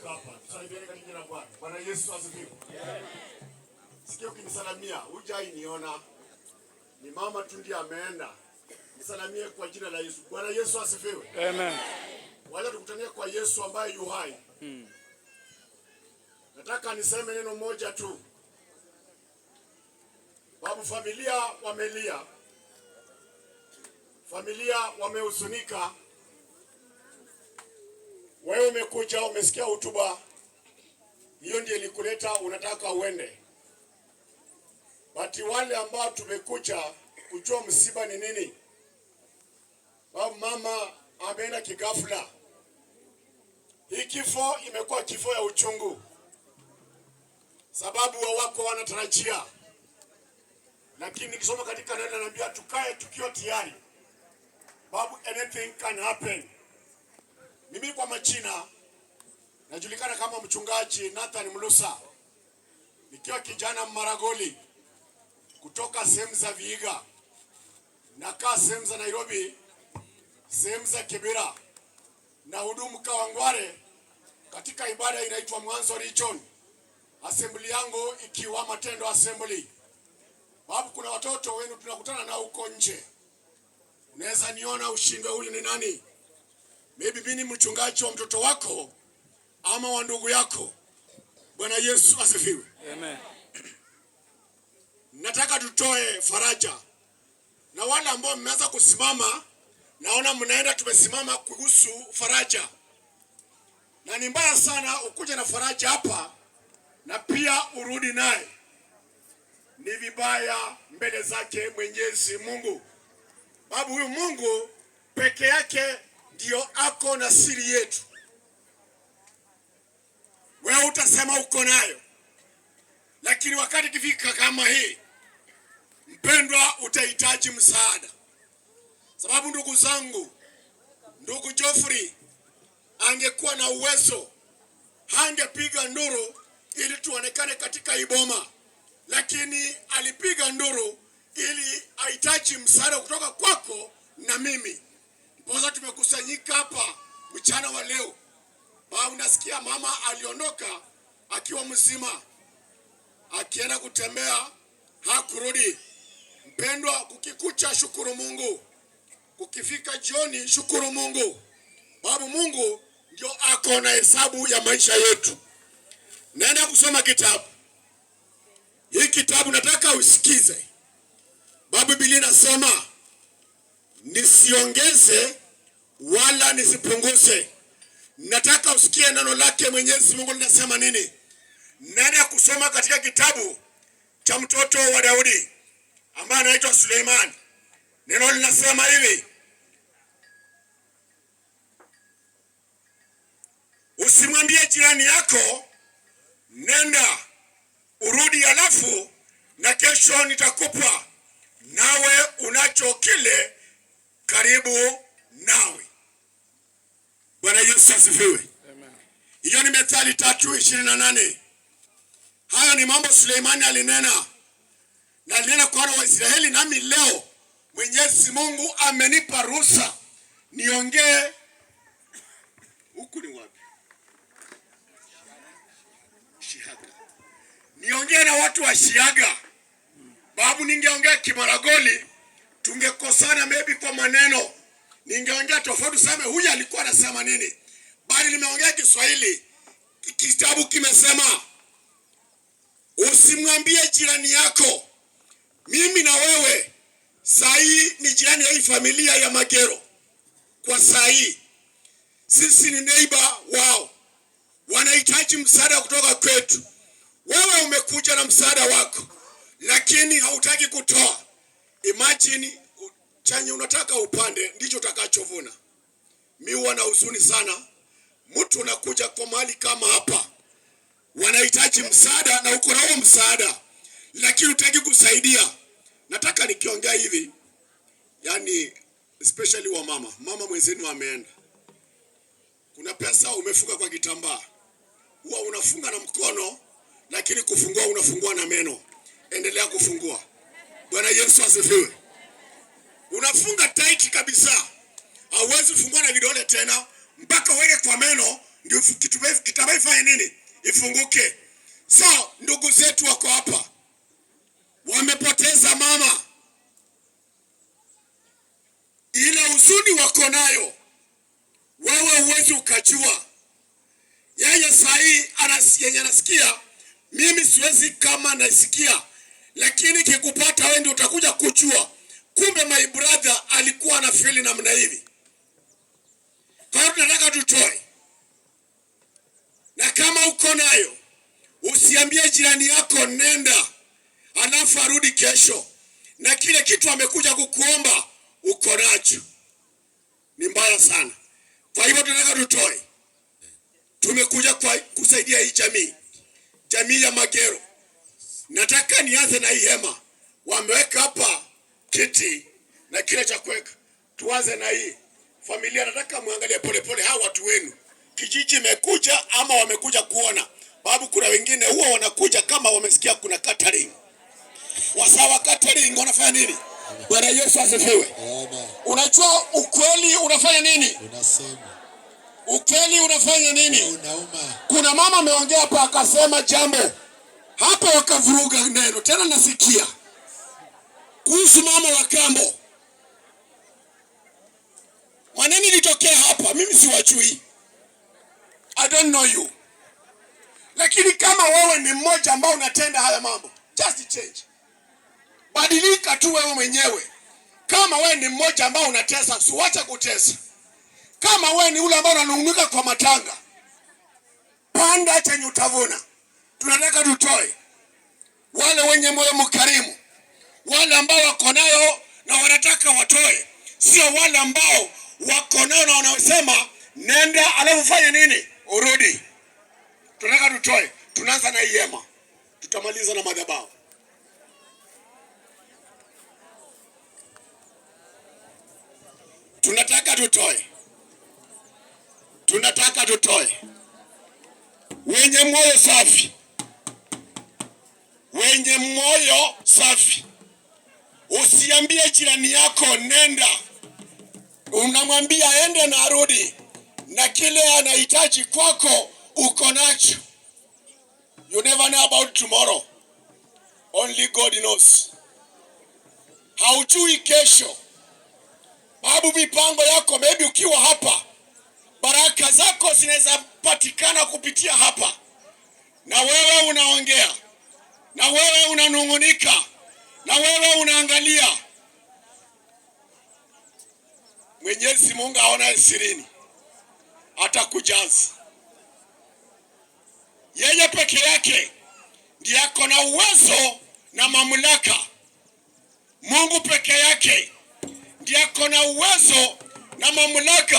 tumefika hapa. Tusalimiane katika jina la Bwana. Bwana Yesu asifiwe. Sikia ukinisalamia, hujai niona. Ni mama tu ndiye ameenda. Nisalamie kwa jina la Yesu. Bwana Yesu asifiwe. Amen. Wacha tukutanie kwa Yesu ambaye yu hai. Nataka niseme neno moja tu. Babu, familia wamelia. Familia wamehuzunika. Wewe umekuja, umesikia hotuba. Hiyo ndiyo ilikuleta, unataka uende. Bati wale ambao tumekuja kujua msiba ni nini. Babu, mama ameenda kigafla. Hii kifo imekuwa kifo ya uchungu. Sababu wako wanatarajia. Lakini nikisoma katika neno naambia tukae tukiwa tayari. Babu, anything can happen. Mimi kwa majina najulikana kama mchungaji Nathan Mlusa. Nikiwa kijana Maragoli kutoka sehemu za Vihiga. Nakaa sehemu za Nairobi, sehemu za Kibera. Na hudumu Kawangware katika ibada inaitwa Mwanzo Region. Assembly yangu ikiwa Matendo Assembly. Babu, kuna watoto wenu tunakutana nao huko nje. Unaweza niona ushindwe huyu ni nani? Maybe mimi ni mchungaji wa mtoto wako ama wa ndugu yako. Bwana Yesu asifiwe. Amen. Nataka tutoe faraja. Na wale ambao mmeanza kusimama, naona mnaenda tumesimama kuhusu faraja. Na ni mbaya sana ukuje na faraja hapa na pia urudi naye. Ni vibaya mbele zake Mwenyezi Mungu. Babu, huyu Mungu peke yake ndio ako na siri yetu. Wewe utasema uko nayo. Lakini wakati kifika kama hii, mpendwa, utahitaji msaada. Sababu ndugu zangu, ndugu Geoffrey angekuwa na uwezo, hangepiga nduru ili tuonekane katika iboma. Lakini alipiga nduru ili ahitaji msaada kutoka kwako na mimi. Mpoza tumekusanyika hapa mchana wa leo. Unasikia mama aliondoka akiwa mzima. Akienda kutembea hakurudi. Mpendwa, kukikucha shukuru Mungu. Kukifika jioni shukuru Mungu. Babu, Mungu ndio ako na hesabu ya maisha yetu. Naenda kusoma kitabu. Hii kitabu nataka usikize. Babu, Biblia inasema nisiongeze wala nisipunguze. Nataka usikie neno lake Mwenyezi Mungu linasema nini. Naenda kusoma katika kitabu cha mtoto wa Daudi ambaye anaitwa Suleiman. Neno linasema hivi: usimwambie jirani yako nenda urudi, alafu na kesho nitakupa, nawe unacho kile karibu nawe. Bwana Yesu asifiwe. Amen. Hiyo ni Methali 3:28. Haya ni mambo Suleimani alinena. Na alinena kwa wana wa Israeli, nami leo Mwenyezi Mungu amenipa ruhusa niongee. Huku ni wapi? Shihaga. Niongee na watu wa Shihaga. Babu, ningeongea Kimaragoli tungekosana maybe kwa maneno. Ningeongea tofauti, sema huyu alikuwa anasema nini. Bali nimeongea Kiswahili. Kitabu kimesema usimwambie jirani yako. Mimi na wewe saa hii ni jirani ya hii familia ya Magero. Kwa saa hii sisi ni neighbor wao. Wanahitaji msaada kutoka kwetu. Wewe umekuja na msaada wako, lakini hautaki kutoa. Imagine chanye unataka upande ndicho utakachovuna. Mimi huwa na huzuni sana. Mtu unakuja kwa mahali kama hapa, wanahitaji msaada na uko na huo msaada, lakini hutaki kusaidia. Nataka nikiongea hivi, yani especially wa mama mwenzenu ameenda. Kuna pesa umefunga kwa kitambaa. Huwa unafunga na mkono, lakini kufungua unafungua na meno. Endelea kufungua. Bwana Yesu asifiwe. Unafunga tight kabisa. Hauwezi fungua na vidole tena mpaka uweke kwa meno ndio kitambaa ifanye nini? Ifunguke. So ndugu zetu wako hapa wamepoteza mama, ile huzuni wako nayo wewe huwezi ukajua. Yeye sahi yenye anasikia, mimi siwezi kama nasikia, lakini kikupata wewe ndio utakuja kujua kumbe my brother alikuwa na feel namna hivi. Kwa hiyo tunataka tutoe, na kama uko nayo usiambie jirani yako nenda alafu arudi kesho na kile kitu amekuja kukuomba uko nacho. Ni mbaya sana. Kwa hivyo tunataka tutoe. Tumekuja kwa kusaidia hii jamii ya Magero. Nataka nianze na hii hema. Wameweka hapa kiti na kile cha kuweka. Tuanze na hii familia. Nataka muangalie polepole hawa watu wenu. Kijiji imekuja ama wamekuja kuona. Babu kuna wengine huwa wanakuja kama wamesikia kuna catering. Wasawa catering wanafanya nini? Bwana Yesu asifiwe. Unajua ukweli unafanya nini? Unasema. Ukweli unafanya nini? Unauma. Kuna mama ameongea hapa akasema jambo. Hapa wakavuruga neno. Tena nasikia kuhusu mama wa kambo. Maneno litokea hapa, mimi siwajui. I don't know you. Lakini kama wewe ni mmoja ambao unatenda haya mambo, just change. Badilika tu wewe mwenyewe. Kama wewe ni mmoja ambao unatesa, usiache kutesa. Kama wewe ni ule ambao unanungunika kwa matanga, panda chenye utavuna. Tunataka tutoe. Wale wenye moyo mkarimu, wale ambao wako nayo na wanataka watoe, sio wale ambao wako nayo na wanaosema nenda alafu fanya nini? Urudi. Tunataka tutoe. Tunaanza na hema. Tutamaliza na madhabahu. Tunataka tutoe. Tunataka tutoe. Wenye moyo safi. Wenye moyo safi. Usiambie jirani yako nenda. Unamwambia ende na arudi. Na kile anahitaji kwako uko nacho. You never know about tomorrow. Only God knows. Haujui kesho. Babu mipango yako maybe ukiwa hapa, baraka zako zinaweza patikana kupitia hapa. Na wewe unaongea. Na wewe unanungunika. Na wewe unaangalia. Mwenyezi Mungu aona sirini. Atakujaza. Yeye peke yake ndiye ako na uwezo na mamlaka. Mungu peke yake ndiye ako na uwezo na mamlaka.